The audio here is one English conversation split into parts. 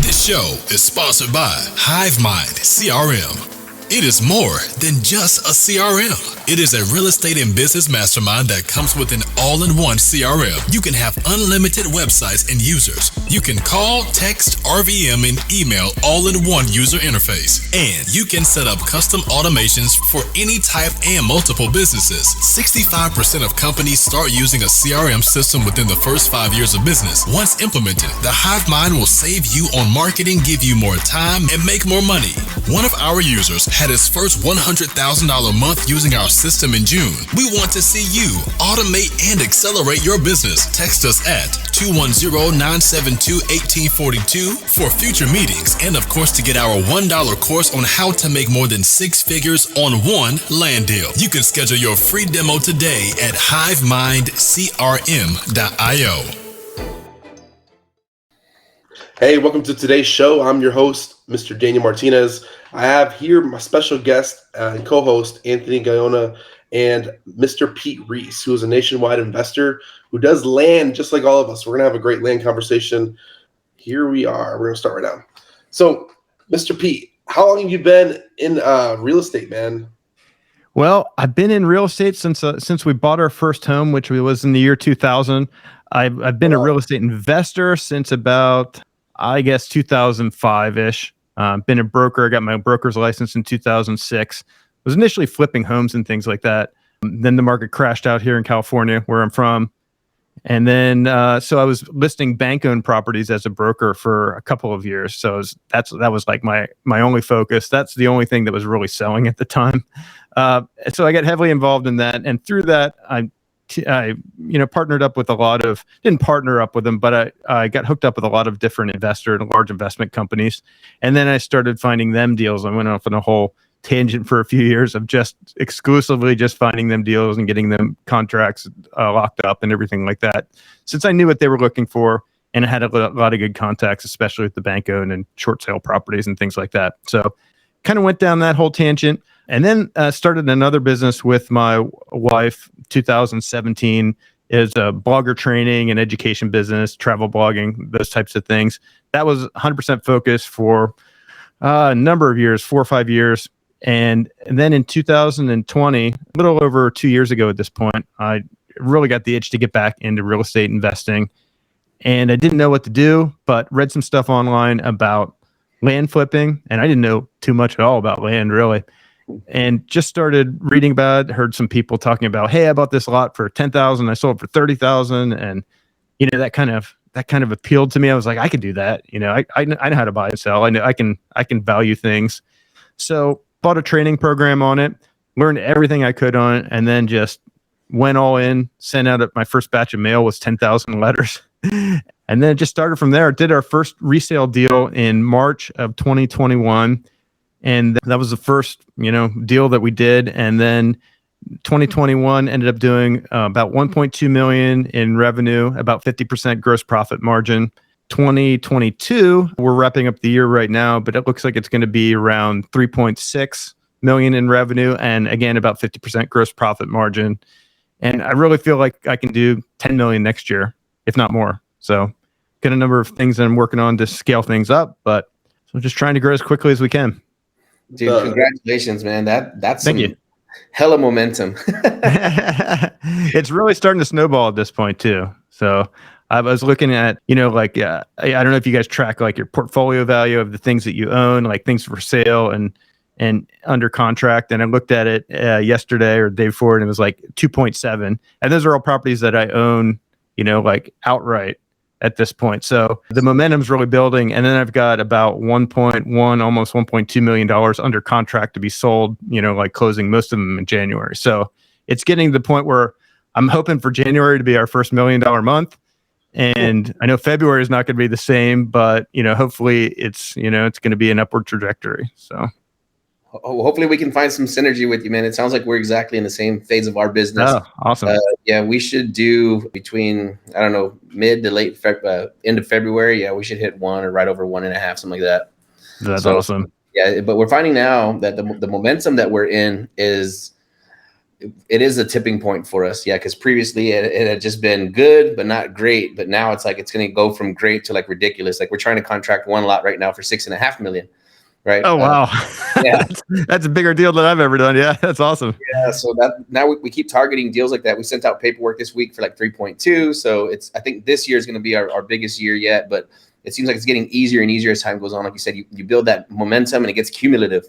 This show is sponsored by HiveMind CRM. It is more than just a CRM. It is a real estate and business mastermind that comes with an all-in-one CRM. You can have unlimited websites and users. You can call, text, RVM, and email all in one user interface. And you can set up custom automations for any type and multiple businesses. 65% of companies start using a CRM system within the first 5 years of business. Once implemented, the HiveMind will save you on marketing, give you more time, and make more money. One of our users had his first $100,000 month using our system in June. We want to see you automate and accelerate your business. Text us at 210-972-1842 for future meetings, and of course to get our $1 course on how to make more than 6 figures on one land deal. You can schedule your free demo today at hivemindcrm.io. Hey, welcome to today's show. I'm your host, Mr. Daniel Martinez. I have here my special guest and co-host, Anthony Guyona, and Mr. Pete Reese, who is a nationwide investor who does land just like all of us. We're going to have a great land conversation. Here we are. We're going to start right now. So, Mr. Pete, how long have you been in real estate, man? Well, I've been in real estate since we bought our first home, which was in the year 2000. I've been a real estate investor since about, I guess, 2005-ish. Been a broker. I got my broker's license in 2006. Was initially flipping homes and things like that. Then the market crashed out here in California, where I'm from. And then, so I was listing bank-owned properties as a broker for a couple of years. So that was like my only focus. That's the only thing that was really selling at the time. So I got heavily involved in that. And through that, I partnered up with didn't partner up with them, but I got hooked up with a lot of different large investment companies. And then I started finding them deals. I went off on a whole tangent for a few years of just exclusively finding them deals and getting them contracts locked up and everything like that. Since I knew what they were looking for, and I had a lot of good contacts, especially with the bank owned and short sale properties and things like that. So kind of went down that whole tangent. And then started another business with my wife, 2017, is a blogger training and education business, travel blogging, those types of things. That was 100% focused for a number of years, 4 or 5 years. And then in 2020, a little over 2 years ago at this point, I really got the itch to get back into real estate investing. And I didn't know what to do, but read some stuff online about land flipping. And I didn't know too much at all about land, really. And just started reading about it, heard some people talking about, hey, I bought this lot for $10,000, I sold it for $30,000. And, that kind of appealed to me. I was like, I could do that. I know how to buy and sell. I know I can value things. So bought a training program on it, learned everything I could on it, and then just went all in, sent out my first batch of mail was 10,000 letters. And then just started from there. Did our first resale deal in March of 2021. And that was the first, deal that we did. And then 2021 ended up doing about 1.2 million in revenue, about 50% gross profit margin. 2022, we're wrapping up the year right now, but it looks like it's going to be around 3.6 million in revenue. And again, about 50% gross profit margin. And I really feel like I can do 10 million next year, if not more. So got a number of things that I'm working on to scale things up, but so just trying to grow as quickly as we can. Dude, congratulations, man. That's Thank you. Hella momentum. It's really starting to snowball at this point too. So I was looking at, I don't know if you guys track like your portfolio value of the things that you own, like things for sale and under contract. And I looked at it yesterday or the day before, and it was like 2.7. And those are all properties that I own, like outright at this point. So the momentum's really building. And then I've got about 1.1, almost $1.2 million under contract to be sold, like closing most of them in January. So it's getting to the point where I'm hoping for January to be our first $1 million month. And I know February is not going to be the same, but, hopefully it's going to be an upward trajectory. So hopefully we can find some synergy with you, man. It sounds like we're exactly in the same phase of our business. Oh, awesome. Yeah, we should do between, mid to late end of February. Yeah, we should hit 1 or right over 1.5, something like that. That's awesome. Yeah, but we're finding now that the momentum that we're in is it is a tipping point for us. Yeah. Cause previously it had just been good, but not great. But now it's like, it's going to go from great to like ridiculous. Like we're trying to contract one lot right now for $6.5 million. Right. Oh, wow. Yeah. That's a bigger deal than I've ever done. Yeah. That's awesome. Yeah. So that now we keep targeting deals like that. We sent out paperwork this week for like 3.2. So I think this year is going to be our biggest year yet, but it seems like it's getting easier and easier as time goes on. Like you said, you build that momentum and it gets cumulative.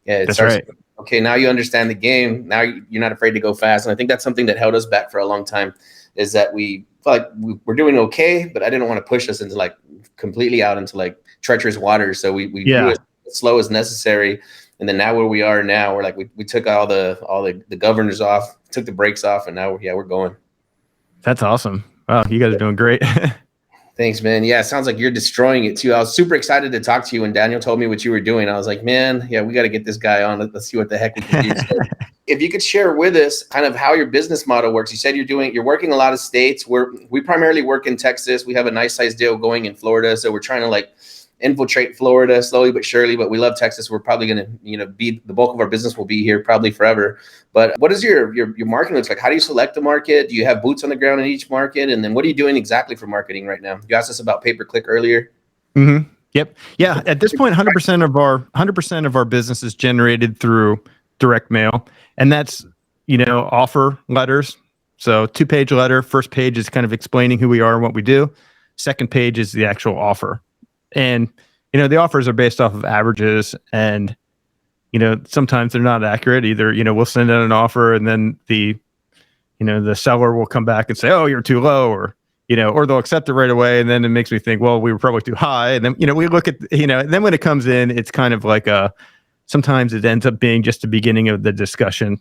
Yeah. That's right. Okay, now you understand the game. Now you're not afraid to go fast. And I think that's something that held us back for a long time, is that we felt like we're doing okay, but I didn't want to push us into like completely out into like treacherous waters. So we grew as slow as necessary. And then now where we are now, we're like, we took all the governors off, took the brakes off, and now we're going. That's awesome. Wow, you guys are doing great. Thanks, man. Yeah, it sounds like you're destroying it too. I was super excited to talk to you when Daniel told me what you were doing. I was like, man, yeah, we got to get this guy on. Let's see what the heck we can do. So if you could share with us kind of how your business model works. You said you're working a lot of states. We primarily work in Texas. We have a nice sized deal going in Florida. So we're trying to like infiltrate Florida slowly but surely, but we love Texas. We're probably going to, be the bulk of our business will be here probably forever. But what is your marketing looks like? How do you select the market? Do you have boots on the ground in each market? And then what are you doing exactly for marketing right now? You asked us about pay-per-click earlier. Mm-hmm. Yep. Yeah. At this point, 100% of our business is generated through direct mail, and that's, offer letters. So 2-page letter. First page is kind of explaining who we are and what we do. Second page is the actual offer. And, the offers are based off of averages, and, sometimes they're not accurate either. We'll send out an offer and then the seller will come back and say, oh, you're too low, or they'll accept it right away. And then it makes me think, well, we were probably too high. And then, we look at, then when it comes in, it's kind of like sometimes it ends up being just the beginning of the discussion,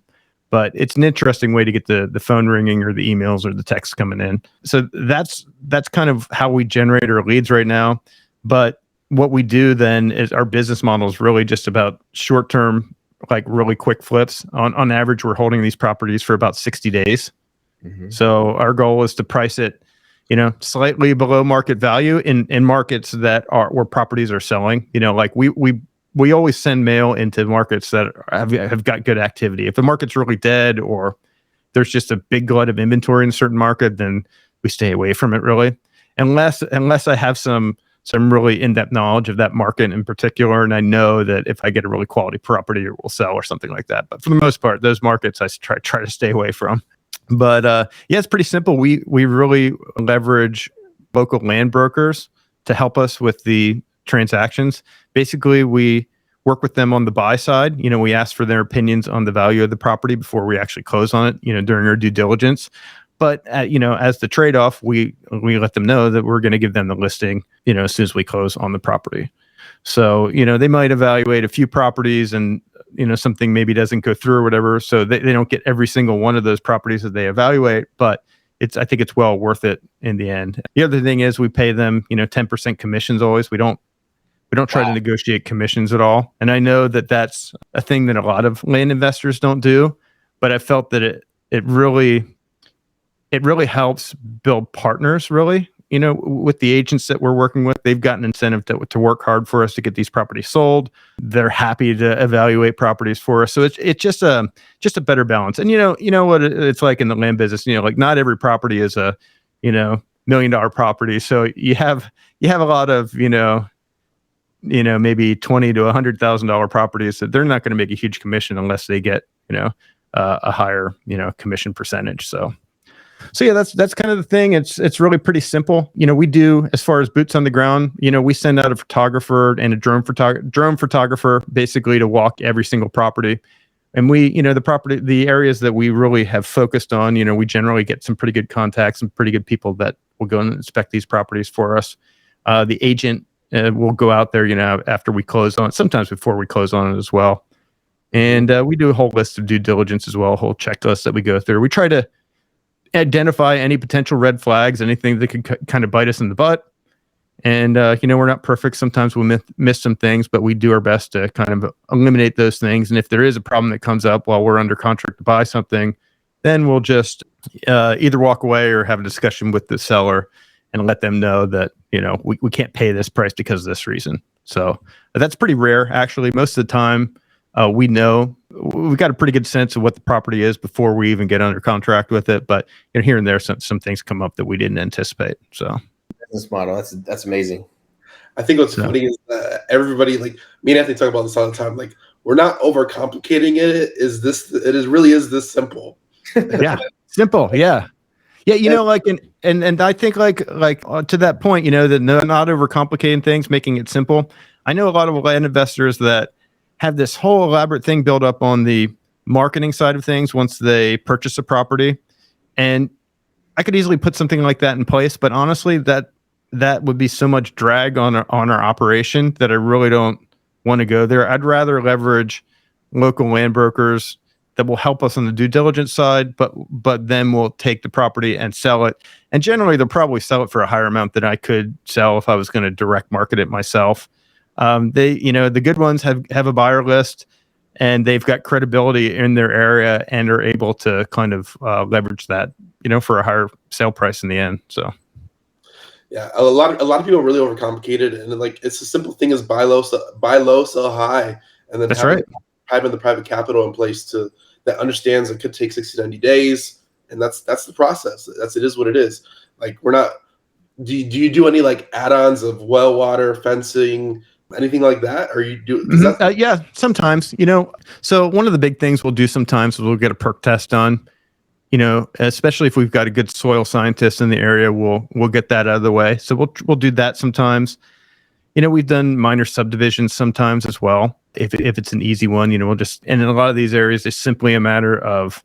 but it's an interesting way to get the phone ringing or the emails or the texts coming in. So that's kind of how we generate our leads right now. But what we do then is our business model is really just about short-term, like really quick flips. On average, we're holding these properties for about 60 days. Mm-hmm. So our goal is to price it, slightly below market value in markets that are where properties are selling. Like we always send mail into markets that have got good activity. If the market's really dead or there's just a big glut of inventory in a certain market, then we stay away from it really, unless I have some really in-depth knowledge of that market in particular, and I know that if I get a really quality property, it will sell or something like that. But for the most part, those markets I try to stay away from. But it's pretty simple. We really leverage local land brokers to help us with the transactions. Basically, we work with them on the buy side. We ask for their opinions on the value of the property before we actually close on it, during our due diligence. But, as the trade-off, we let them know that we're going to give them the listing, as soon as we close on the property. So, they might evaluate a few properties and, something maybe doesn't go through or whatever. So they don't get every single one of those properties that they evaluate, but I think it's well worth it in the end. The other thing is we pay them, 10% commissions always. We don't try to negotiate commissions at all. And I know that that's a thing that a lot of land investors don't do, but I felt that it really helps build partners really, with the agents that we're working with. They've got an incentive to work hard for us to get these properties sold. They're happy to evaluate properties for us. So it's just a better balance. And you know what it's like in the land business, like not every property is a, $1 million property. So you have a lot of, maybe $20,000 to $100,000 properties that they're not going to make a huge commission unless they get, a higher, commission percentage. So yeah, that's kind of the thing. It's really pretty simple. We do, as far as boots on the ground, we send out a photographer and a drone photographer basically to walk every single property. And we, the areas that we really have focused on, we generally get some pretty good contacts and pretty good people that will go and inspect these properties for us. The agent will go out there, after we close on it, sometimes before we close on it as well. And we do a whole list of due diligence as well, a whole checklist that we go through. We try to identify any potential red flags, anything that could kind of bite us in the butt. And, we're not perfect. Sometimes we'll miss some things, but we do our best to kind of eliminate those things. And if there is a problem that comes up while we're under contract to buy something, then we'll just either walk away or have a discussion with the seller and let them know that, we can't pay this price because of this reason. So that's pretty rare, actually. Most of the time, we know we've got a pretty good sense of what the property is before we even get under contract with it. But here and there, some things come up that we didn't anticipate. So business model, that's amazing. I think what's funny is everybody, like me and Anthony talk about this all the time. Like, we're not overcomplicating it. Really is this simple. Yeah, simple. Yeah. Yeah, like, and I think like to that point, that not overcomplicating things, making it simple. I know a lot of land investors that have this whole elaborate thing built up on the marketing side of things once they purchase a property, and I could easily put something like that in place. But honestly, that would be so much drag on our operation that I really don't want to go there. I'd rather leverage local land brokers that will help us on the due diligence side, but then we'll take the property and sell it. And generally, they'll probably sell it for a higher amount than I could sell if I was going to direct market it myself. The good ones have a buyer list, and they've got credibility in their area and are able to kind of leverage that, for a higher sale price in the end. So, yeah, a lot of people really overcomplicate it, and like it's a simple thing as buy low, sell high, and then that's right. Having the private capital in place that understands it could take 60, 90 days, and that's the process. It is what it is. Like, we're not. Do you do any like add-ons of well water, fencing, anything like that, or you do? Yeah, sometimes. So one of the big things we'll do sometimes is we'll get a perk test done. Especially if we've got a good soil scientist in the area, we'll get that out of the way. So we'll do that sometimes. We've done minor subdivisions sometimes as well. If it's an easy one, we'll just, and in a lot of these areas, it's simply a matter of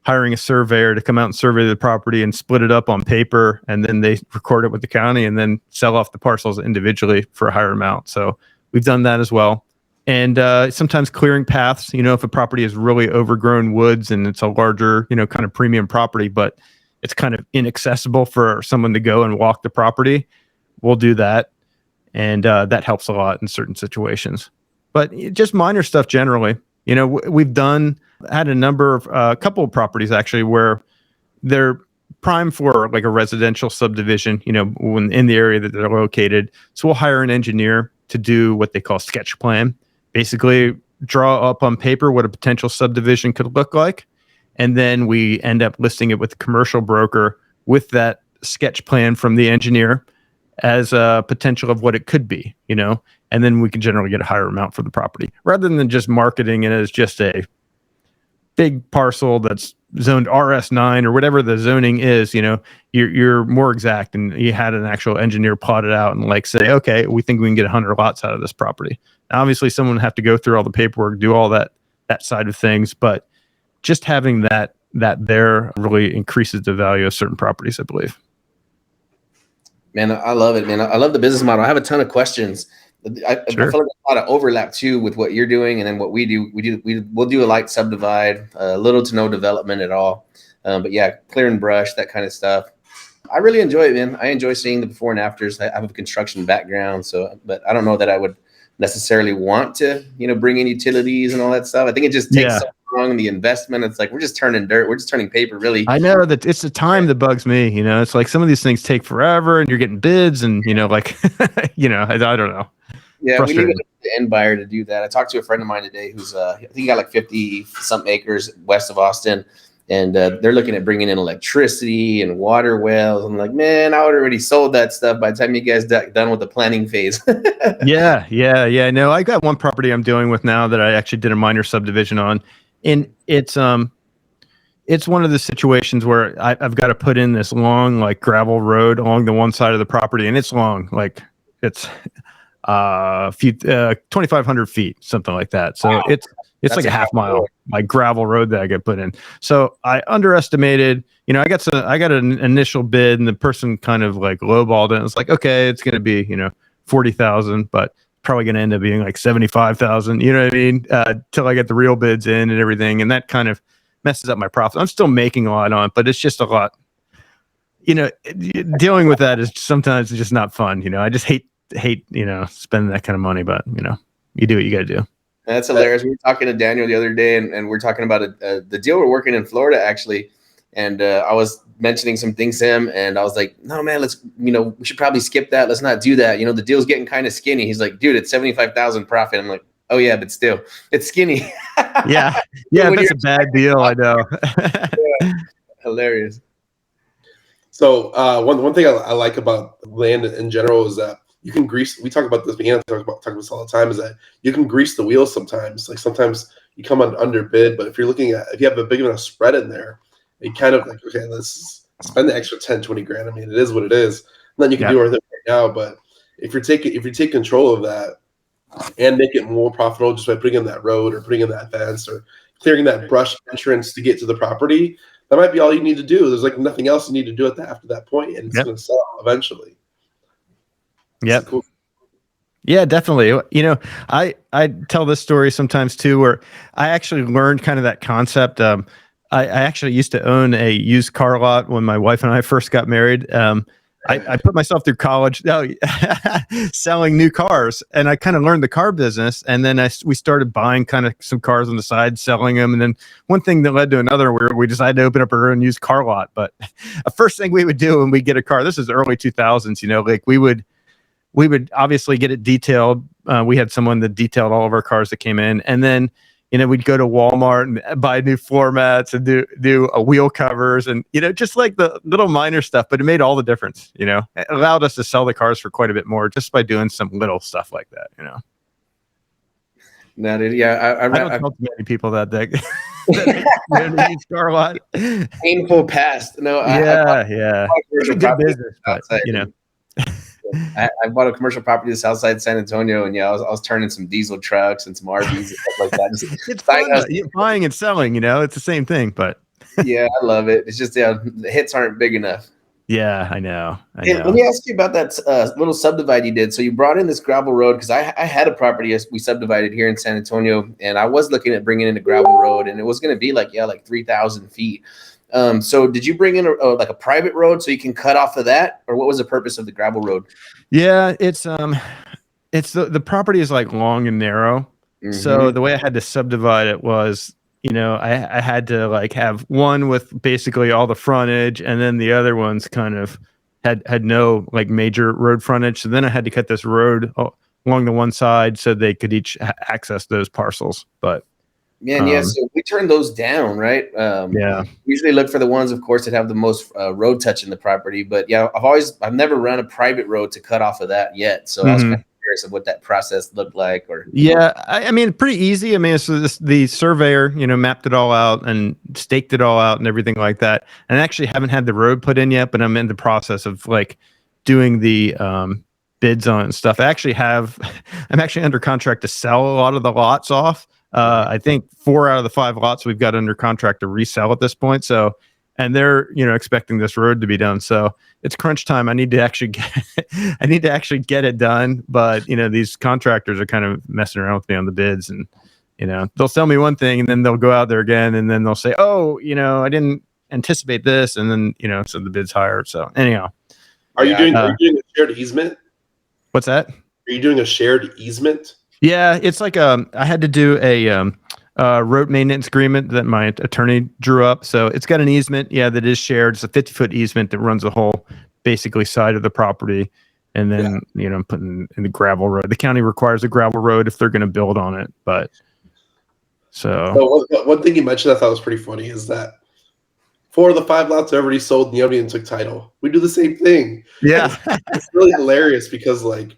hiring a surveyor to come out and survey the property and split it up on paper, and then they record it with the county and then sell off the parcels individually for a higher amount. So we've done that as well. And sometimes clearing paths, if a property is really overgrown woods and it's a larger, kind of premium property, but it's kind of inaccessible for someone to go and walk the property, we'll do that. And that helps a lot in certain situations. But just minor stuff generally. We've had a couple of properties actually where they're prime for like a residential subdivision, when in the area that they're located. So we'll hire an engineer to do what they call sketch plan. Basically, draw up on paper what a potential subdivision could look like. And then we end up listing it with the commercial broker with that sketch plan from the engineer as a potential of what it could be, and then we can generally get a higher amount for the property rather than just marketing it as just a big parcel that's zoned RS9 or whatever the zoning is. You're more exact, and you had an actual engineer plot it out and like say, okay, we think we can get 100 lots out of this property. Now, obviously, someone would have to go through all the paperwork, do all that side of things, but just having that there really increases the value of certain properties, I believe. Man, I love it, man. I love the business model. I have a ton of questions. I feel like there's a lot of overlap too with what you're doing and then what we do. We'll do a light subdivide, little to no development at all. But yeah, clear and brush, that kind of stuff. I really enjoy it, man. I enjoy seeing the before and afters. I have a construction background, but I don't know that I would necessarily want to, bring in utilities and all that stuff. I think it just takes so long, the investment. It's like, we're just turning dirt. We're just turning paper, really. I know that it's the time that bugs me, it's like some of these things take forever and you're getting bids and, I don't know. Yeah, we need an end buyer to do that. I talked to a friend of mine today who's, I think he got like 50 some acres west of Austin. And they're looking at bringing in electricity and water wells. I'm like, man, I would already sold that stuff by the time you guys done with the planning phase. Yeah. No, I got one property I'm dealing with now that I actually did a minor subdivision on, and it's one of the situations where I've got to put in this long like gravel road along the one side of the property, and it's long, like it's 2,500 feet, something like that. So it's like a half mile like gravel road that I get put in. So I underestimated, I got an initial bid and the person kind of like lowballed it. It's like, okay, it's going to be, 40,000, but probably going to end up being like 75,000, you know what I mean? Till I get the real bids in and everything. And that kind of messes up my profit. I'm still making a lot on it, but it's just a lot, dealing with that is sometimes just not fun. I just hate, spending that kind of money, but you do what you got to do. That's hilarious. We were talking to Daniel the other day, and we're talking about the deal we're working in Florida, actually. And I was mentioning some things to him, and I was like, no, man, let's, we should probably skip that. Let's not do that. The deal's getting kind of skinny. He's like, dude, it's 75,000 profit. I'm like, Oh yeah, but still, it's skinny. Yeah, yeah, When that's you're a bad deal. I know. hilarious. So one thing I like about land in general is that you can grease. We talk about this. We talk about this all the time. Is that you can grease the wheels sometimes. Like sometimes you come on underbid, but if you're looking at if you have a big enough spread in there, it kind of like okay, let's spend the extra 10, 20 grand. I mean, it is what it is. And then you can do everything right now. But if you take control of that and make it more profitable just by putting in that road or putting in that fence or clearing that brush entrance to get to the property, that might be all you need to do. There's like nothing else you need to do after that point, and it's going to sell eventually. Yep. Cool. Yeah, definitely. You know, I tell this story sometimes too, where I actually learned kind of that concept. I actually used to own a used car lot when my wife and I first got married. I put myself through college selling new cars, and I kind of learned the car business. And then we started buying kind of some cars on the side, selling them. And then one thing that led to another, where we decided to open up our own used car lot. But the first thing we would do when we get a car, this is early 2000s, you know, like we would obviously get it detailed. We had someone that detailed all of our cars that came in, and then you know we'd go to Walmart and buy new floor mats and do wheel covers and you know just like the little minor stuff, but it made all the difference. You know, it allowed us to sell the cars for quite a bit more just by doing some little stuff like that. You know. No, dude, yeah, I don't tell too many people that used car lot. Painful past. No, yeah. It's a good business, but you know. I bought a commercial property in the south side of San Antonio, and yeah, I was turning some diesel trucks and some RVs and stuff like that. It's fun, you're buying and selling, you know, it's the same thing, but yeah, I love it. It's just the hits aren't big enough. Yeah, I know. Let me ask you about that little subdivide you did. So you brought in this gravel road because I had a property we subdivided here in San Antonio, and I was looking at bringing in a gravel road, and it was going to be like 3,000 feet. So did you bring in a private road so you can cut off of that, or what was the purpose of the gravel road? Yeah, it's the property is like long and narrow. Mm-hmm. So the way I had to subdivide it was, you know, I had to like have one with basically all the frontage, and then the other ones kind of had no like major road frontage. So then I had to cut this road along the one side so they could each access those parcels. But man, yeah, so we turn those down, right? Yeah. We usually look for the ones, of course, that have the most road touch in the property. But yeah, I've never run a private road to cut off of that yet. So I was kind of curious of what that process looked like. Or yeah, I mean, pretty easy. I mean, so the surveyor, you know, mapped it all out and staked it all out and everything like that. And I actually haven't had the road put in yet, but I'm in the process of like doing the bids on it and stuff. I'm actually under contract to sell a lot of the lots off. I think 4 out of the 5 lots we've got under contract to resell at this point. So, and they're, you know, expecting this road to be done. So it's crunch time. I need to actually get it done. But, you know, these contractors are kind of messing around with me on the bids, and, you know, they'll sell me one thing and then they'll go out there again. And then they'll say, oh, you know, I didn't anticipate this. And then, you know, so the bid's higher. So anyhow. Are you doing a shared easement? What's that? Are you doing a shared easement? Yeah, it's like I had to do a road maintenance agreement that my attorney drew up. So it's got an easement, that is shared. It's a 50-foot easement that runs the whole basically side of the property. And then, you know, I'm putting in the gravel road. The county requires a gravel road if they're going to build on it. But so one thing you mentioned I thought was pretty funny is that 4 of the 5 lots are already sold and nobody even took title. We do the same thing. Yeah. It's really hilarious because like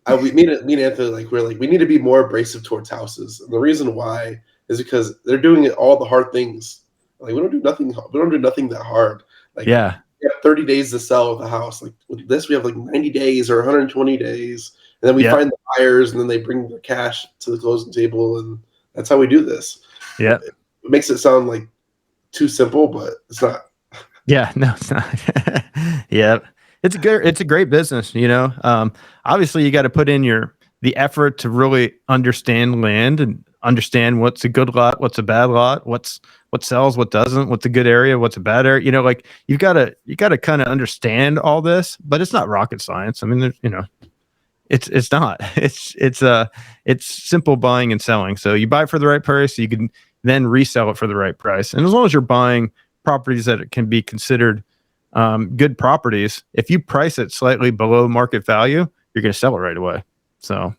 me and Anthony, we need to be more abrasive towards houses. And the reason why is because they're doing all the hard things. Like we don't do nothing that hard. Like we have 30 days to sell the house. Like with this, we have like 90 days or 120 days. And then we find the buyers and then they bring their cash to the closing table. And that's how we do this. Yeah. It makes it sound like too simple, but it's not. Yeah, no, it's not. Yeah. It's a great business, you know. Obviously you got to put in the effort to really understand land and understand what's a good lot, what's a bad lot, what sells, what doesn't, what's a good area, what's a bad area. You know, like you got to kind of understand all this, but it's not rocket science. I mean, there's, you know, it's not. It's simple buying and selling. So you buy it for the right price, so you can then resell it for the right price. And as long as you're buying properties that can be considered good properties, if you price it slightly below market value, you're going to sell it right away. So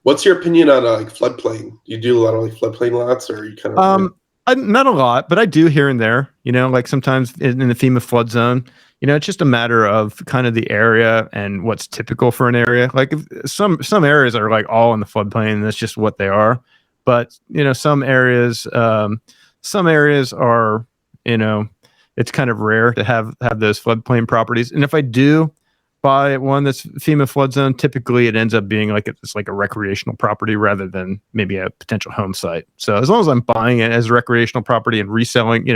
What's your opinion on like floodplain? You do a lot of like floodplain lots, or you kind of? Not a lot, but I do here and there. Like sometimes in the FEMA flood zone. It's just a matter of kind of the area and what's typical for an area. Like some areas are like all in the floodplain, and that's just what they are. But some areas are, it's kind of rare to have those floodplain properties. And if I do buy one that's FEMA flood zone, typically it ends up being like it's like a recreational property rather than maybe a potential home site. So as long as I'm buying it as a recreational property and reselling,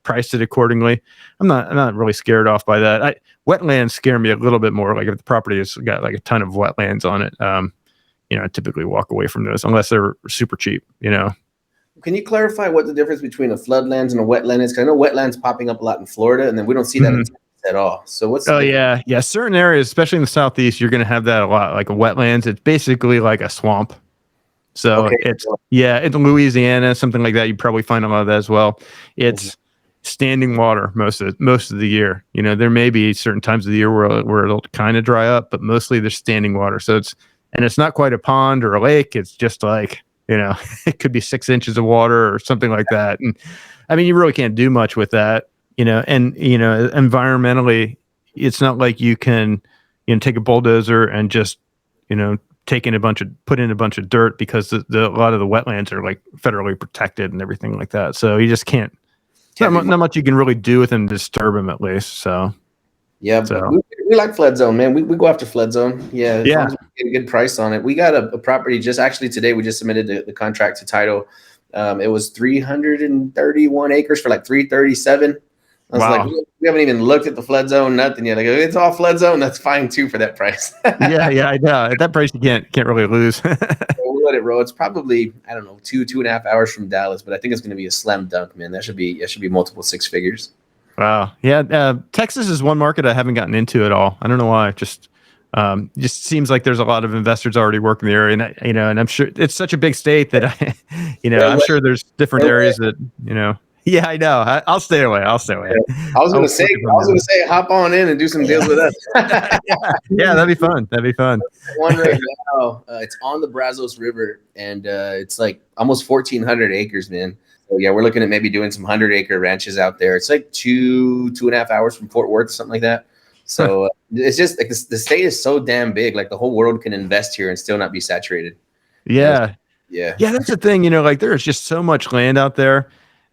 priced it accordingly, I'm not really scared off by that. Wetlands scare me a little bit more. Like if the property has got like a ton of wetlands on it, I typically walk away from those unless they're super cheap. Can you clarify what the difference between a floodlands and a wetland is? Because I know wetlands popping up a lot in Florida, and then we don't see that at all. So what's yeah, certain areas, especially in the southeast, you're going to have that a lot. Like a wetlands, it's basically like a swamp. So it's in Louisiana, something like that. You probably find a lot of that as well. It's standing water most of the year. There may be certain times of the year where it'll kind of dry up, but mostly there's standing water. So it's not quite a pond or a lake. It's just like it could be 6 inches of water or something like that. And I mean, you really can't do much with that. Environmentally, it's not like you can, take a bulldozer and just, put in a bunch of dirt, because a lot of the wetlands are like federally protected and everything like that. So you just can't not much you can really do with them to disturb them, at least. So yeah, we like flood zone, man. We go after flood zone. Yeah, as long as we get a good price on it. We got a property just actually today. We just submitted the contract to title. It was 331 acres for like 337. I was like, we haven't even looked at the flood zone, nothing yet. Like, it's all flood zone. That's fine too for that price. yeah, I know. At that price, you can't really lose. We'll let it roll. It's probably, I don't know, 2.5 hours from Dallas, but I think it's going to be a slam dunk, man. That should be multiple six figures. Wow. Yeah. Texas is one market I haven't gotten into at all. I don't know why. Just seems like there's a lot of investors already working the area, and and I'm sure it's such a big state that I'm sure there's different areas that Yeah, I know. I'll stay away. I was gonna say, hop on in and do some deals with us. yeah, that'd be fun. One right now, it's on the Brazos River, and it's like almost 1,400 acres, man. So yeah, we're looking at maybe doing some 100-acre ranches out there. It's like 2.5 hours from Fort Worth, something like that. So it's just like the state is so damn big. Like the whole world can invest here and still not be saturated. Yeah. That's the thing. Like there's just so much land out there.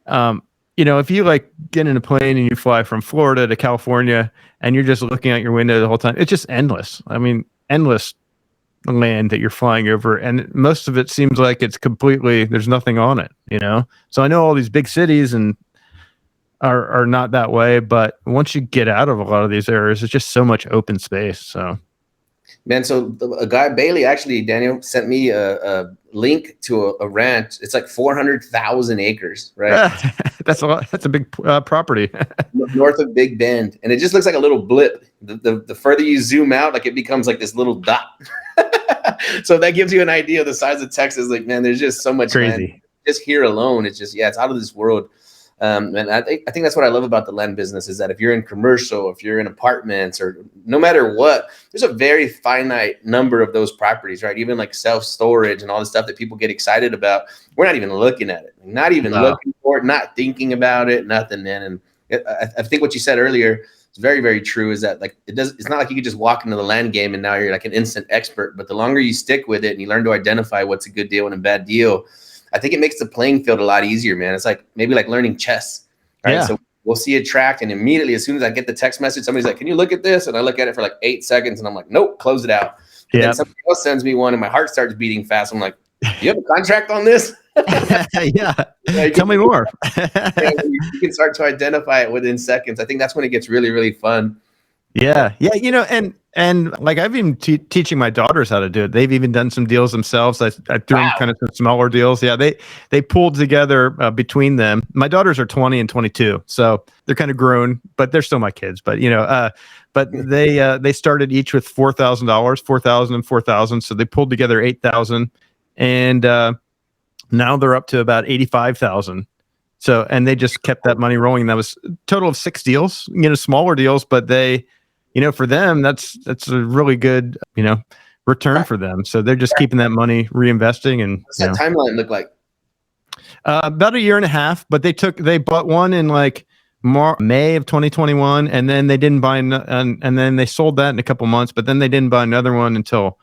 If you like get in a plane and you fly from Florida to California and you're just looking out your window the whole time, it's just endless. I mean, endless land that you're flying over, and most of it seems like it's completely, there's nothing on it, So I know all these big cities and are not that way, but once you get out of a lot of these areas, it's just so much open space. So man, so a guy, Bailey, actually, Daniel sent me a link to a ranch. It's like 400,000 acres, right? That's a lot. That's a big property. North of Big Bend. And it just looks like a little blip. The further you zoom out, like it becomes like this little dot. So that gives you an idea of the size of Texas. Like, man, there's just so much crazy land. Just here alone, it's just, it's out of this world. And I think that's what I love about the land business, is that if you're in commercial, if you're in apartments, or no matter what, there's a very finite number of those properties, right? Even like self-storage and all the stuff that people get excited about, we're not even looking at it, looking for it, not thinking about it, nothing, man. And I think what you said earlier is very, very true, is that like it's not like you could just walk into the land game and now you're like an instant expert, but the longer you stick with it and you learn to identify what's a good deal and a bad deal, I think it makes the playing field a lot easier, man. It's like maybe like learning chess, right? Yeah. So we'll see a track, and immediately, as soon as I get the text message, somebody's like, "Can you look at this?" And I look at it for like 8 seconds, and I'm like, "Nope, close it out." And then somebody else sends me one, and my heart starts beating fast. I'm like, "Do you have a contract on this?" Tell me more. You can start to identify it within seconds. I think that's when it gets really, really fun. Yeah. And like I've been teaching my daughters how to do it. They've even done some deals themselves. I threw them kind of some smaller deals. Yeah, they pulled together between them. My daughters are 20 and 22, so they're kind of grown, but they're still my kids. But but they started each with $4,000, $4,000 and $4,000. So they pulled together $8,000, and now they're up to about $85,000. So, and they just kept that money rolling. That was a total of 6 deals, smaller deals, but they, for them, that's a really good return for them. So they're just keeping that money, reinvesting, and What's that timeline look like? about a year and a half. But they bought one in like May of 2021, and then they didn't buy and then they sold that in a couple months. But then they didn't buy another one until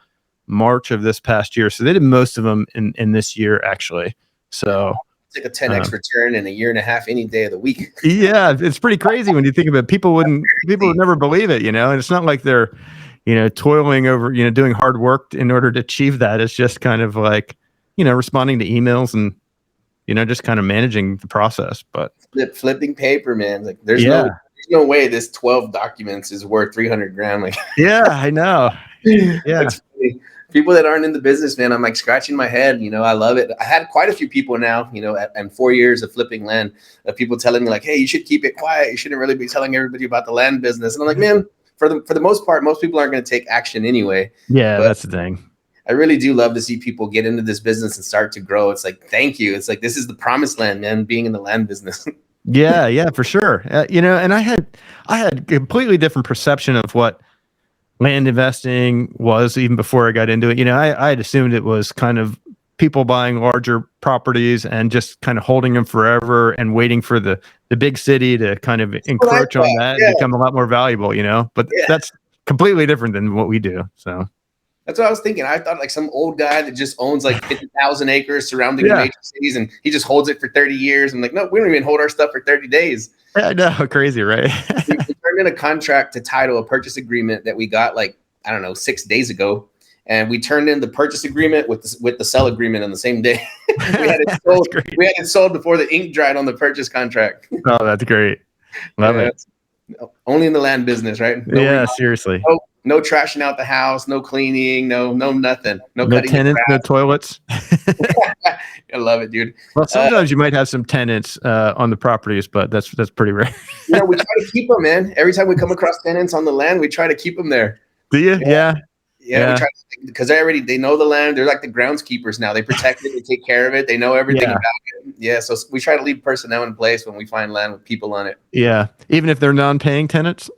March of this past year. So they did most of them in this year actually. So it's like a 10x return in a year and a half any day of the week. Yeah, it's pretty crazy when you think of it. People would never believe it, and it's not like they're toiling over, doing hard work in order to achieve that. It's just kind of like, responding to emails and, just kind of managing the process. But flipping paper, man. Like there's no way this 12 documents is worth 300 grand. Like, yeah, I know. Yeah. People that aren't in the business, man, I'm like scratching my head. I love it. I had quite a few people now, and 4 years of flipping land, of people telling me like, hey, you should keep it quiet. You shouldn't really be telling everybody about the land business. And I'm like, man, for the most part, most people aren't going to take action anyway. Yeah, that's the thing. I really do love to see people get into this business and start to grow. It's like, thank you. It's like, this is the promised land, man, being in the land business. Yeah, for sure. And I had a completely different perception of what land investing was even before I got into it. I had assumed it was kind of people buying larger properties and just kind of holding them forever and waiting for the big city to kind of encroach on that and become a lot more valuable, but that's completely different than what we do. So that's what I was thinking. I thought like some old guy that just owns like 50,000 acres surrounding the major cities and he just holds it for 30 years. I'm like, no, we don't even hold our stuff for 30 days. Yeah, I know, crazy, right? we turned in a contract to title, a purchase agreement that we got like, I don't know, 6 days ago. And we turned in the purchase agreement with the sell agreement on the same day. we had it sold before the ink dried on the purchase contract. Oh, that's great. Love it. Only in the land business, right? Seriously. No trashing out the house, no cleaning, no nothing. No cutting tenants, no toilets. I love it, dude. Well, sometimes you might have some tenants on the properties, but that's pretty rare. We try to keep them, man. Every time we come across tenants on the land, we try to keep them there. Do you? Yeah. We try to, because they know the land. They're like the groundskeepers now. They protect it, they take care of it, they know everything about it. Yeah, so we try to leave personnel in place when we find land with people on it. Yeah, even if they're non-paying tenants.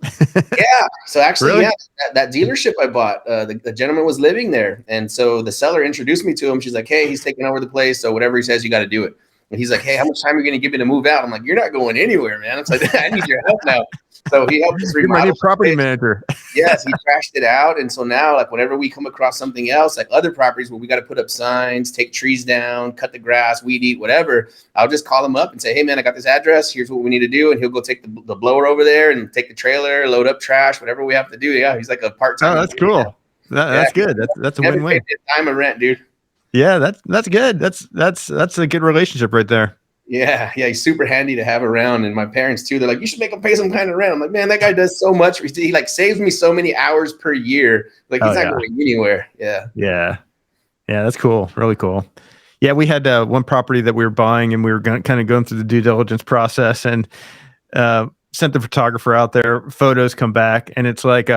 So actually, really? that dealership I bought, the gentleman was living there, and so the seller introduced me to him. She's like, "Hey, he's taking over the place, so whatever he says, you got to do it." And he's like, "Hey, how much time are you going to give me to move out?" I'm like, "You're not going anywhere, man." It's like, "I need your help now." So he helped us remodel. You're my new property manager. Yes, he trashed it out. And so now, like, whenever we come across something else, like other properties where we got to put up signs, take trees down, cut the grass, weed eat, whatever, I'll just call him up and say, "Hey, man, I got this address. Here's what we need to do." And he'll go take the blower over there and take the trailer, load up trash, whatever we have to do. Yeah, he's like a part-time. Oh, that's cool. That's good. That's a win-win. Time of rent, dude. Yeah, that's good. That's a good relationship right there. Yeah, he's super handy to have around. And my parents too, they're like, "You should make him pay some kind of rent." I'm like, "Man, that guy does so much. He like saves me so many hours per year. Like he's not going anywhere." Yeah, that's cool. Really cool. Yeah, we had one property that we were buying, and we were kind of going through the due diligence process, and sent the photographer out there. Photos come back, and it's like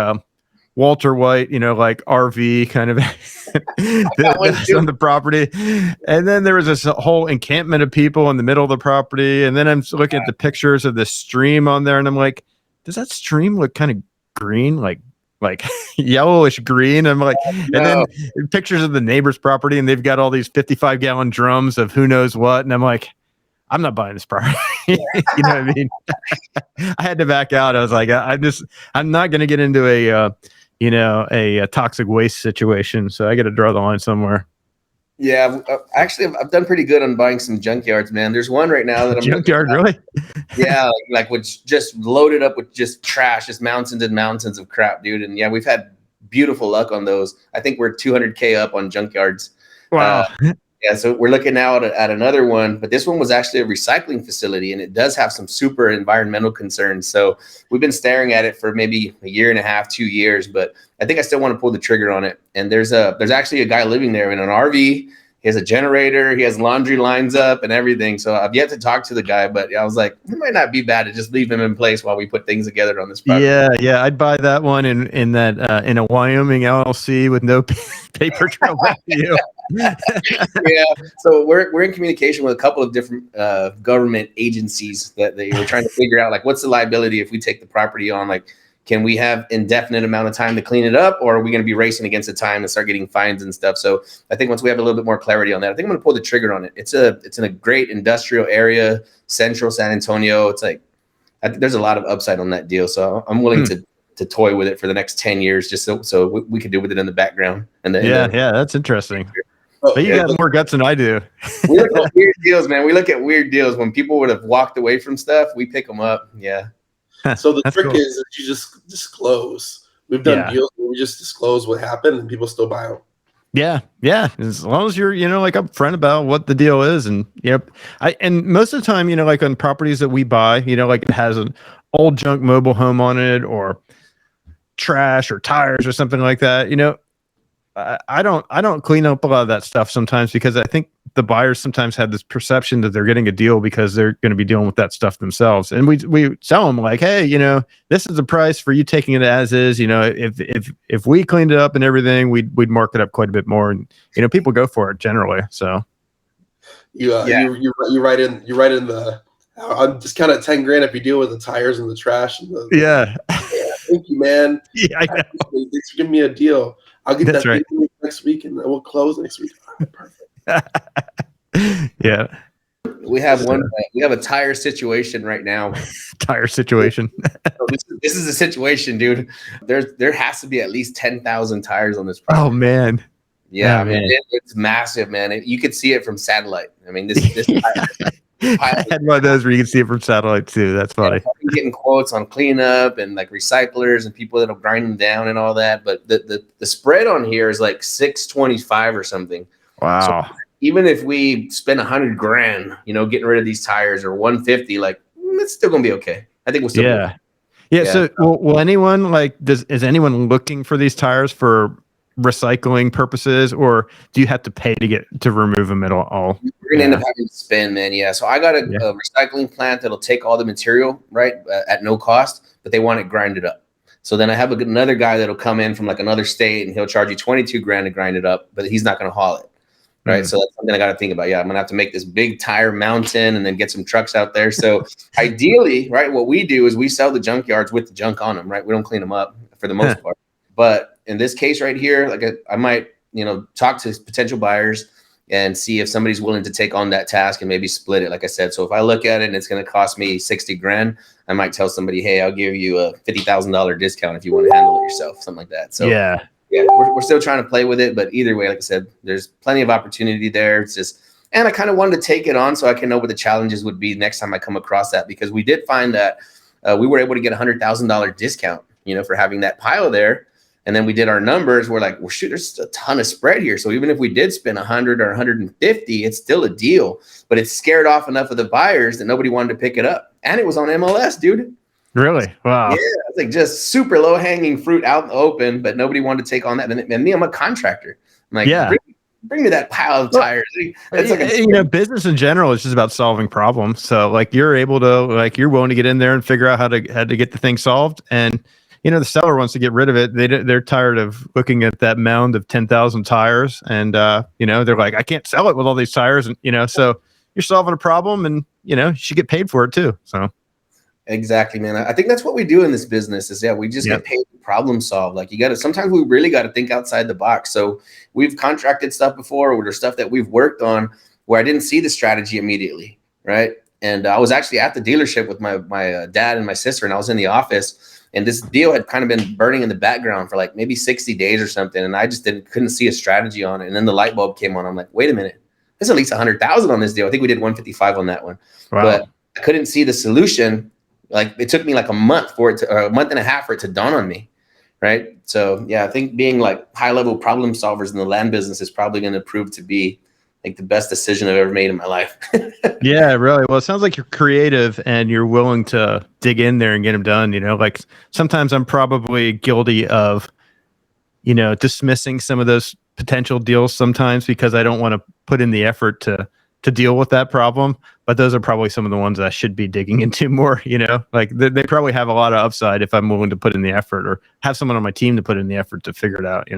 Walter White, like RV kind of that's on the property. And then there was this whole encampment of people in the middle of the property. And then I'm looking at the pictures of the stream on there, and I'm like, does that stream look kind of green? Like yellowish green. I'm like, and then pictures of the neighbor's property, and they've got all these 55-gallon drums of who knows what. And I'm like, I'm not buying this property. You know what I mean? I had to back out. I was like, I'm not going to get into a toxic waste situation. So I got to draw the line somewhere. Yeah, actually, I've done pretty good on buying some junkyards, man. There's one right now that I'm junkyard, really? Yeah, like which just loaded up with just trash, just mountains and mountains of crap, dude. And yeah, we've had beautiful luck on those. I think we're 200K up on junkyards. Wow. Yeah, so we're looking now at another one, but this one was actually a recycling facility, and it does have some super environmental concerns. So we've been staring at it for maybe a year and a half, 2 years, but I think I still want to pull the trigger on it. And there's actually a guy living there in an RV. He has a generator, he has laundry lines up and everything. So I've yet to talk to the guy, but I was like, it might not be bad to just leave him in place while we put things together on this property. Yeah, I'd buy that one in a Wyoming LLC with no paper trail back to you. Yeah, so we're in communication with a couple of different government agencies that they were trying to figure out, like, what's the liability if we take the property on, like, Can we have indefinite amount of time to clean it up, or are we going to be racing against the time and start getting fines and stuff? So I think once we have a little bit more clarity on that, I think I'm going to pull the trigger on it. It's in a great industrial area, central San Antonio. It's like, I think there's a lot of upside on that deal. So I'm willing to toy with it for the next 10 years, just so we can do with it in the background. And that's interesting. But you got more guts than I do. We look at weird deals, man. We look at weird deals. When people would have walked away from stuff, we pick them up. Yeah. So the trick is that you just disclose. We've done deals where we just disclose what happened and people still buy them. Yeah. As long as you're, like upfront about what the deal is. And and most of the time, like on properties that we buy, like it has an old junk mobile home on it or trash or tires or something like that, I don't clean up a lot of that stuff sometimes because I think the buyers sometimes have this perception that they're getting a deal because they're going to be dealing with that stuff themselves. And we tell them like, hey, this is the price for you taking it as is. If we cleaned it up and everything, we'd mark it up quite a bit more. And people go for it generally. So you write in the I'll discount at 10 grand if you deal with the tires and the trash and the thank you, man. Yeah, thanks for giving me a deal. I'll get that right next week and we'll close next week. Perfect. Yeah. We have a tire situation right now. Tire situation. This is a situation, dude. There has to be at least 10,000 tires on this property. Oh man. Yeah, man. It's massive, man. You could see it from satellite. I mean, this I had one of those where you can see it from satellite too. That's funny. I'm getting quotes on cleanup and like recyclers and people that'll grind them down and all that. But the spread on here is like 625 or something. Wow. So even if we spend $100 grand, getting rid of these tires or 150, like it's still gonna be okay. I think we'll still. Yeah. So will anyone is anyone looking for these tires for recycling purposes, or do you have to pay to remove them at all? We're gonna end up having to spend, man. Yeah. So I got a recycling plant that'll take all the material at no cost, but they want it grinded up. So then I have another guy that'll come in from like another state and he'll charge you 22 grand to grind it up, but he's not gonna haul it. Right. So that's something I got to think about. Yeah. I'm going to have to make this big tire mountain and then get some trucks out there. So ideally, right, what we do is we sell the junkyards with the junk on them, right? We don't clean them up for the most part. But in this case right here, like I might, talk to potential buyers and see if somebody's willing to take on that task and maybe split it. Like I said, so if I look at it and it's going to cost me 60 grand, I might tell somebody, hey, I'll give you a $50,000 discount if you want to handle it yourself, something like that. So yeah, we're still trying to play with it, but either way, like I said, there's plenty of opportunity there. It's just, and I kind of wanted to take it on so I can know what the challenges would be next time I come across that, because we did find that we were able to get $100,000 discount, for having that pile there. And then we did our numbers. We're like, well, shoot, there's a ton of spread here. So even if we did spend 100 or 150, it's still a deal, but it scared off enough of the buyers that nobody wanted to pick it up. And it was on MLS, dude. Really? Wow. Yeah, it's like just super low hanging fruit out in the open, but nobody wanted to take on that. And me, I'm a contractor. I'm like, bring me that pile of tires. That's business in general is just about solving problems. So like you're able to you're willing to get in there and figure out how to get the thing solved. And the seller wants to get rid of it. They're tired of looking at that mound of 10,000 tires, and they're like, I can't sell it with all these tires, and so you're solving a problem, and you should get paid for it too. So. Exactly, man. I think that's what we do in this business is we just get paid to problem solve. Like sometimes we really got to think outside the box. So we've contracted stuff before, or there's stuff that we've worked on where I didn't see the strategy immediately. Right. And I was actually at the dealership with my dad and my sister, and I was in the office, and this deal had kind of been burning in the background for like maybe 60 days or something. And I just couldn't see a strategy on it. And then the light bulb came on. I'm like, wait a minute, there's at least 100,000 on this deal. I think we did 155 on that one, but I couldn't see the solution. Like it took me like a month a month and a half for it to dawn on me. Right. So I think being like high level problem solvers in the land business is probably going to prove to be like the best decision I've ever made in my life. Yeah, really. Well, it sounds like you're creative and you're willing to dig in there and get them done. Like sometimes I'm probably guilty of, dismissing some of those potential deals sometimes because I don't want to put in the effort to deal with that problem. But those are probably some of the ones I should be digging into more, like they probably have a lot of upside if I'm willing to put in the effort or have someone on my team to put in the effort to figure it out,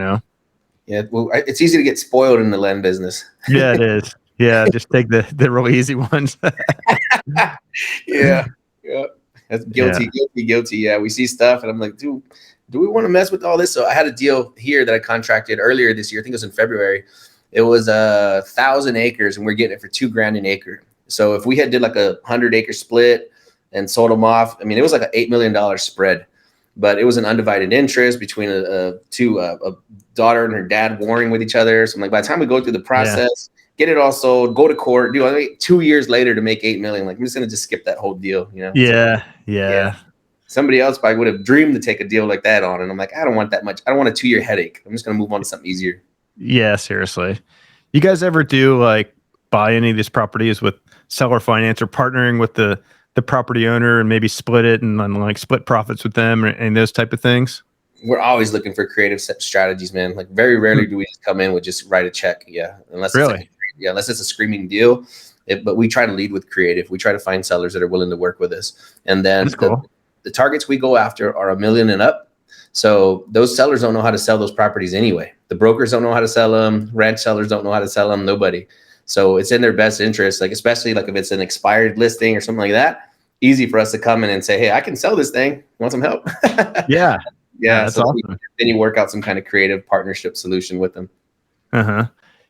Yeah, well, it's easy to get spoiled in the land business. Yeah, it is. Yeah, just take the really easy ones. Yeah. That's guilty, guilty. Yeah, we see stuff, and I'm like, dude, do we want to mess with all this? So I had a deal here that I contracted earlier this year. I think it was in February. It was 1,000 acres, and we're getting it for $2,000 an acre. So if we had did like 100-acre split and sold them off, I mean, it was like an $8 million spread, but it was an undivided interest between a daughter and her dad warring with each other. So I'm like, by the time we go through the process, get it all sold, go to court, do it 2 years later to make $8 million. Like, I'm just gonna just skip that whole deal, you know? Yeah. Somebody else probably would have dreamed to take a deal like that on, and I'm like, I don't want that much. I don't want a 2-year headache. I'm just gonna move on to something easier. Yeah, seriously. You guys ever do like buy any of these properties with seller finance or partnering with the property owner and maybe split it and then like split profits with them and those type of things? We're always looking for creative strategies, man. Like, very rarely do we just come in with just write a check. Yeah. Unless it's a screaming deal. But we try to lead with creative. We try to find sellers that are willing to work with us. And then the targets we go after are $1 million and up. So those sellers don't know how to sell those properties anyway. The brokers don't know how to sell them. Ranch sellers don't know how to sell them. Nobody. So it's in their best interest, like, especially like if it's an expired listing or something like that, easy for us to come in and say, hey, I can sell this thing. Want some help? Yeah. Yeah. That's So awesome. then you work out some kind of creative partnership solution with them.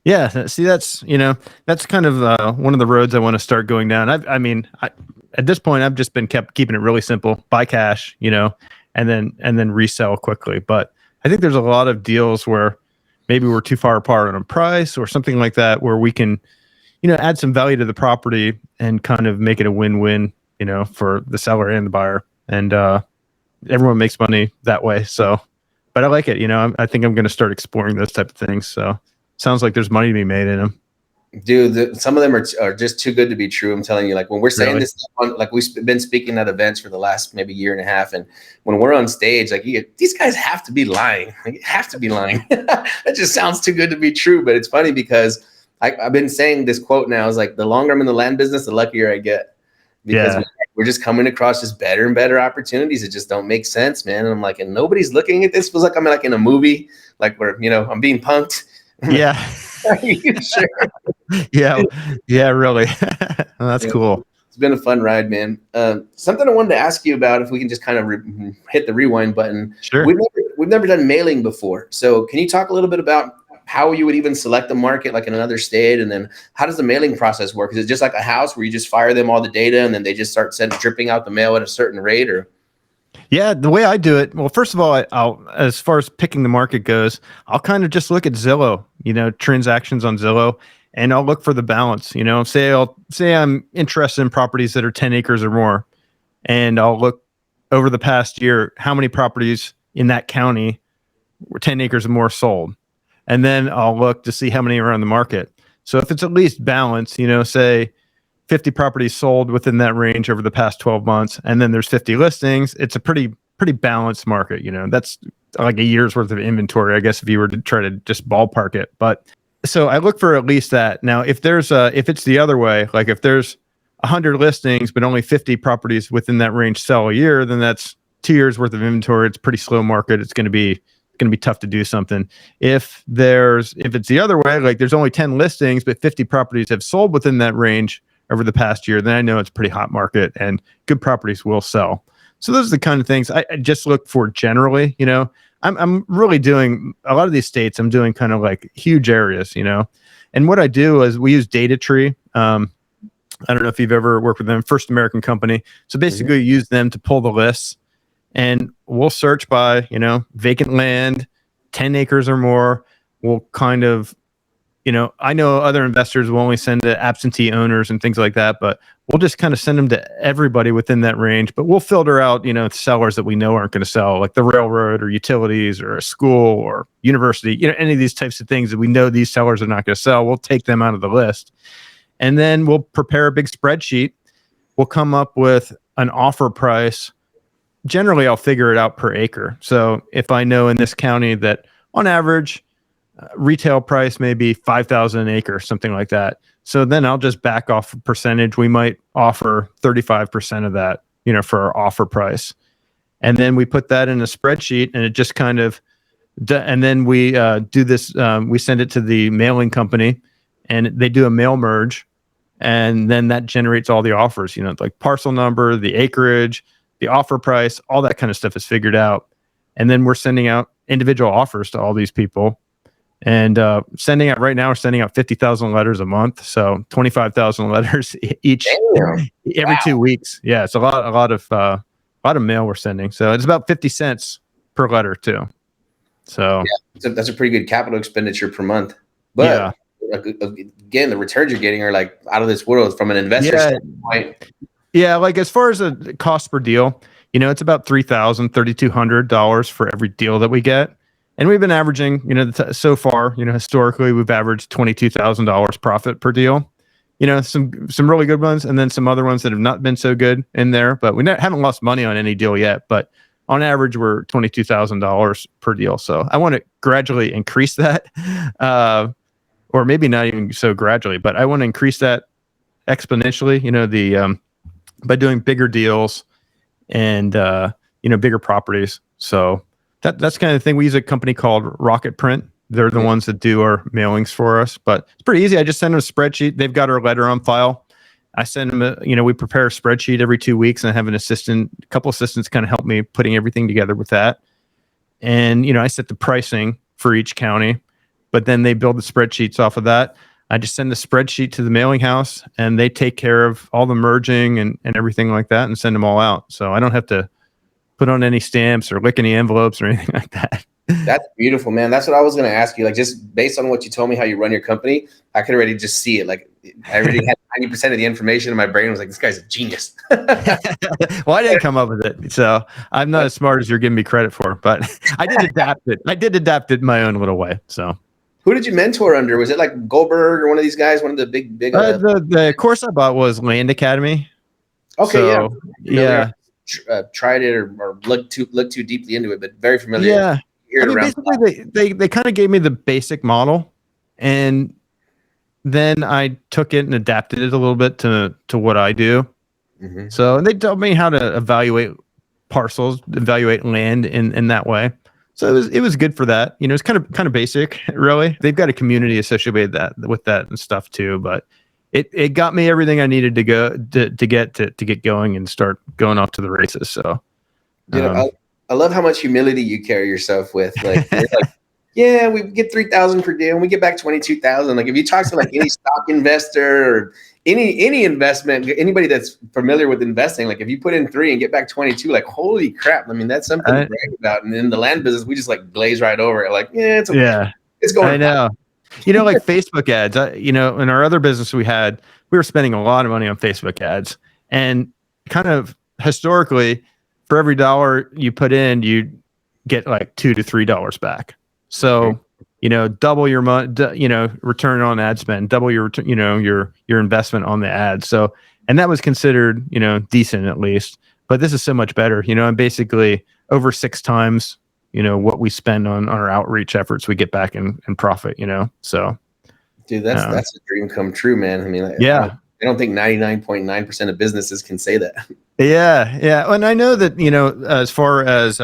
Yeah. See, that's kind of one of the roads I want to start going down. At this point, I've just been keeping it really simple, buy cash, and then resell quickly. But I think there's a lot of deals where maybe we're too far apart on a price or something like that, where we can, add some value to the property and kind of make it a win-win, for the seller and the buyer. And everyone makes money that way. So, but I like it. I think I'm going to start exploring those type of things. So sounds like there's money to be made in them. Dude, some of them are just too good to be true. I'm telling you, like, when we're saying this stuff like we've been speaking at events for the last maybe year and a half, and when we're on stage, like, these guys have to be lying. Like, have to be lying. That just sounds too good to be true. But it's funny because I've been saying this quote now is like, the longer I'm in the land business, the luckier I get, because we're just coming across just better and better opportunities that just don't make sense, man. And I'm like, and nobody's looking at this. It feels like I'm like in a movie, like where I'm being punked. Yeah. Are you sure? Yeah, really. That's cool. It's been a fun ride, man. Something I wanted to ask you about, if we can just kind of hit the rewind button. Sure. We've never done mailing before. So can you talk a little bit about how you would even select a market like in another state? And then how does the mailing process work? Is it just like a house where you just fire them all the data and then they just start dripping out the mail at a certain rate? Or yeah, the way I do it, well, first of all, I'll as far as picking the market goes, I'll kind of just look at Zillow, transactions on Zillow, and I'll look for the balance. Say I'm interested in properties that are 10 acres or more, and I'll look over the past year how many properties in that county were 10 acres or more sold, and then I'll look to see how many are on the market. So if it's at least balanced, say 50 properties sold within that range over the past 12 months, and then there's 50 listings, it's a pretty balanced market. That's like a year's worth of inventory, I guess, if you were to try to just ballpark it. But so I look for at least that. Now, if it's the other way, like if there's 100 listings, but only 50 properties within that range sell a year, then that's 2 years worth of inventory. It's a pretty slow market. It's going to be tough to do something. If it's the other way, like there's only 10 listings, but 50 properties have sold within that range over the past year, then I know it's a pretty hot market and good properties will sell. So those are the kind of things I just look for generally. I'm really doing a lot of these states. I'm doing kind of like huge areas, and what I do is we use Data Tree. I don't know if you've ever worked with them, First American company. So basically use them to pull the lists, and we'll search by, vacant land, 10 acres or more. We'll kind of, I know other investors will only send to absentee owners and things like that, but we'll just kind of send them to everybody within that range. But we'll filter out, sellers that we know aren't going to sell, like the railroad or utilities or a school or university, any of these types of things that we know these sellers are not going to sell. We'll take them out of the list. And then we'll prepare a big spreadsheet. We'll come up with an offer price. Generally, I'll figure it out per acre. So if I know in this county that on average, retail price may be $5,000 an acre, something like that. So then I'll just back off a percentage. We might offer 35% of that, for our offer price. And then we put that in a spreadsheet, and it just kind of, and then we do this, we send it to the mailing company, and they do a mail merge. And then that generates all the offers, like parcel number, the acreage, the offer price, all that kind of stuff is figured out. And then we're sending out individual offers to all these people. And we're sending out 50,000 letters a month. So 25,000 letters each every 2 weeks. Yeah, it's a lot of mail we're sending. So it's about 50 cents per letter too. So that's a pretty good capital expenditure per month. But again, the returns you're getting are like out of this world from an investor standpoint. Yeah, like as far as the cost per deal, it's about $3,200 for every deal that we get. And we've been averaging, so far, historically, we've averaged $22,000 profit per deal. Some really good ones, and then some other ones that have not been so good in there. But we haven't lost money on any deal yet. But on average, we're $22,000 per deal. So I want to gradually increase that, or maybe not even so gradually, but I want to increase that exponentially. By doing bigger deals and bigger properties. So that's kind of the thing. We use a company called Rocket Print. They're the ones that do our mailings for us, but it's pretty easy. I just send them a spreadsheet. They've got our letter on file. I send them we prepare a spreadsheet every 2 weeks, and I have a couple assistants kind of help me putting everything together with that. And, I set the pricing for each county, but then they build the spreadsheets off of that. I just send the spreadsheet to the mailing house, and they take care of all the merging and everything like that and send them all out. So I don't have to put on any stamps or lick any envelopes or anything like that. That's beautiful, man. That's what I was going to ask you. Like, just based on what you told me, how you run your company, I could already just see it. Like, I already had 90% of the information in my brain. I was like, this guy's a genius. Well, I didn't come up with it. So I'm not as smart as you're giving me credit for, but I did adapt it. I did adapt it my own little way. So. Who did you mentor under? Was it like Goldberg or one of these guys? One of the big. The course I bought was Land Academy. Okay, so, yeah. Tried it or looked too deeply into it, but very familiar. Yeah. Basically, they kind of gave me the basic model, and then I took it and adapted it a little bit to what I do. Mm-hmm. So they told me how to evaluate parcels, evaluate land in that way. So it was good for that. It's kind of basic, really. They've got a community associated with that and stuff too. But it got me everything I needed to go to get going and start going off to the races. So, I love how much humility you carry yourself with. Like, you're like, yeah, we get 3,000 per deal, and we get back 22,000. Like, if you talk to like any stock investor or any investment, anybody that's familiar with investing, like if you put in 3 and get back 22, like holy crap! I mean, that's something to brag about. And in the land business, we just like glaze right over it. Like, it's okay. Yeah, it's going. I know. Like Facebook ads. In our other business we were spending a lot of money on Facebook ads, and kind of historically, for every $1 you put in, you get like $2 to $3 back. So, double your return on ad spend, double your, your investment on the ad. So, and that was considered, decent at least, but this is so much better, and basically over 6 times, what we spend on our outreach efforts, we get back in profit, so. Dude, that's a dream come true, man. I mean, yeah. I don't think 99.9% of businesses can say that. Yeah. And I know that, as far as,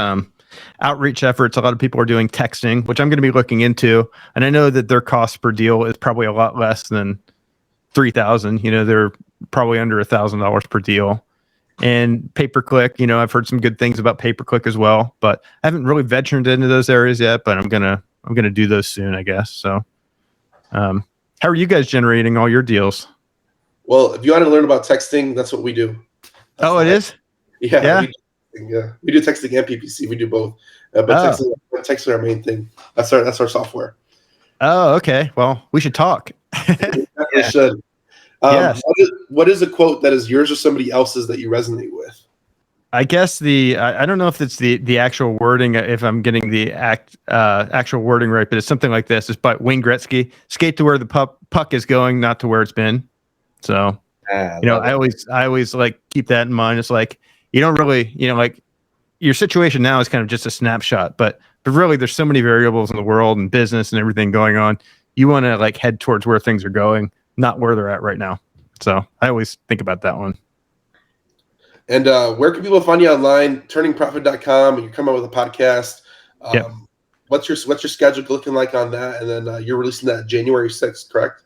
outreach efforts, a lot of people are doing texting, which I'm going to be looking into. And I know that their cost per deal is probably a lot less than 3,000. They're probably under $1,000 per deal. And pay-per-click, I've heard some good things about pay-per-click as well, but I haven't really ventured into those areas yet. But I'm gonna do those soon, I guess. So, how are you guys generating all your deals? Well, if you want to learn about texting, that's what we do. It is. Yeah. We do texting and PPC. We do both, but texting is our main thing. That's our software. Oh, okay. Well, we should talk. We should. Yes. What is a quote that is yours or somebody else's that you resonate with? I guess I don't know if it's the actual wording, if I'm getting the actual wording right, but it's something like this. It's by Wayne Gretzky: "Skate to where the puck is going, not to where it's been." So, I always like keep that in mind. It's like, you don't really, like your situation now is kind of just a snapshot, but really there's so many variables in the world and business and everything going on. You want to like head towards where things are going, not where they're at right now. So I always think about that one. And where can people find you online? Turningprofit.com, and you come out with a podcast. Yep. What's your schedule looking like on that? And then you're releasing that January 6th, correct?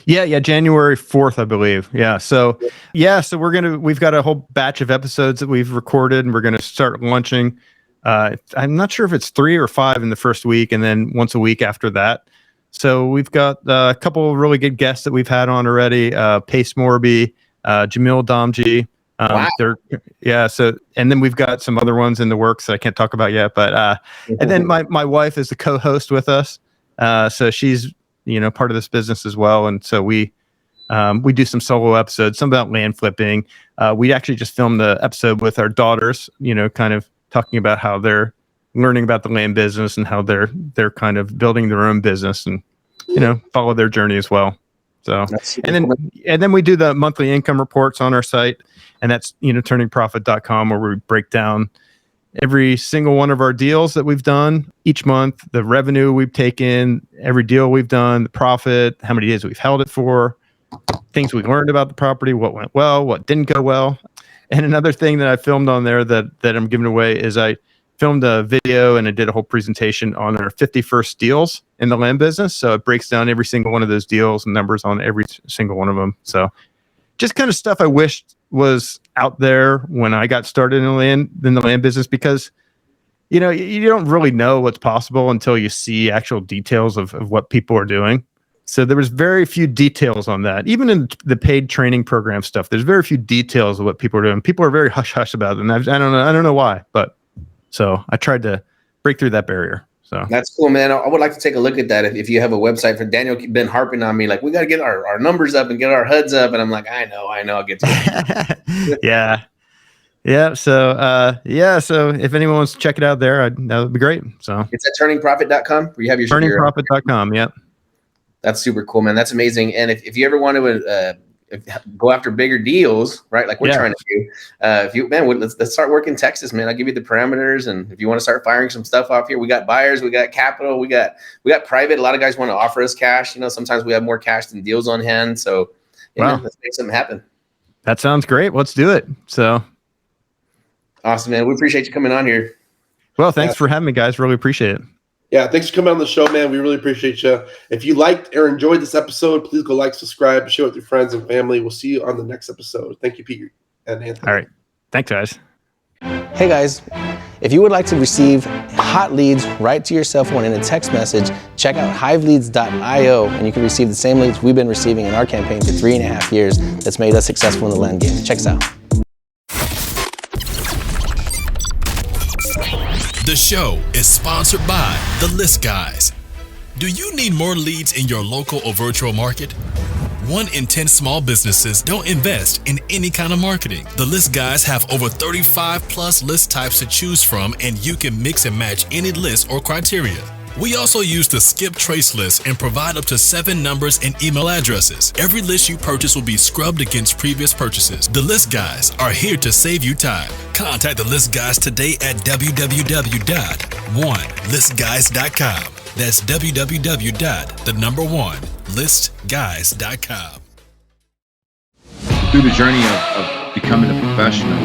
Yeah, January 4th, I believe. So we've got a whole batch of episodes that we've recorded, and we're gonna start launching. I'm not sure if it's 3 or 5 in the first week, and then once a week after that. So we've got a couple of really good guests that we've had on already. Pace Morby, Jamil Damji. Wow. So and then we've got some other ones in the works that I can't talk about yet. But and then my wife is the co-host with us. So she's part of this business as well, and so we do some solo episodes, some about land flipping. We actually just filmed the episode with our daughters, kind of talking about how they're learning about the land business and how they're kind of building their own business and follow their journey as well. So and then we do the monthly income reports on our site, and that's turningprofit.com, where we break down every single one of our deals that we've done each month, the revenue we've taken, every deal we've done, the profit, how many days we've held it for, things we learned about the property, what went well, what didn't go well. And another thing that I filmed on there that I'm giving away is I filmed a video and I did a whole presentation on our 51st deals in the land business. So it breaks down every single one of those deals and numbers on every single one of them. So just kind of stuff I wished was out there when I got started in the land business, because you don't really know what's possible until you see actual details of what people are doing. So there was very few details on that. Even in the paid training program stuff, there's very few details of what people are doing. People are very hush hush about it, and I don't know why, but so I tried to break through that barrier. So that's cool, man. I would like to take a look at that. If you have a website for Daniel, been harping on me like we got to get our numbers up and get our HUDs up, and I'm like, I know, I'll get to it. Yeah. So if anyone wants to check it out there, that would be great. So it's at turningprofit.com where you have your turningprofit.com. Yep. That's super cool, man. That's amazing. And if you ever want to go after bigger deals, right? Like we're trying to do. Let's start working Texas, man. I'll give you the parameters, and if you want to start firing some stuff off here, we got buyers, we got capital, we got private. A lot of guys want to offer us cash. Sometimes we have more cash than deals on hand. So man, let's make something happen. That sounds great. Let's do it. So awesome, man. We appreciate you coming on here. Well, thanks for having me, guys. Really appreciate it. Yeah, thanks for coming on the show, man. We really appreciate you. If you liked or enjoyed this episode, please go like, subscribe, share with your friends and family. We'll see you on the next episode. Thank you, Pete and Anthony. All right. Thanks, guys. Hey, guys. If you would like to receive hot leads right to your cell phone in a text message, check out hiveleads.io, and you can receive the same leads we've been receiving in our campaign for 3.5 years that's made us successful in the land game. Check us out. The show is sponsored by The List Guys. Do you need more leads in your local or virtual market? 1 in 10 small businesses don't invest in any kind of marketing. The List Guys have over 35 plus list types to choose from, and you can mix and match any list or criteria. We also use the skip trace list and provide up to 7 numbers and email addresses. Every list you purchase will be scrubbed against previous purchases. The List Guys are here to save you time. Contact the List Guys today at www.1listguys.com. That's www.1listguys.com. Through the journey of becoming a professional,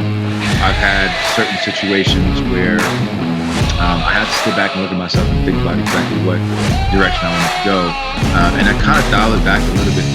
I've had certain situations where I had to sit back and look at myself and think about exactly what direction I wanted to go. And I kind of dial it back a little bit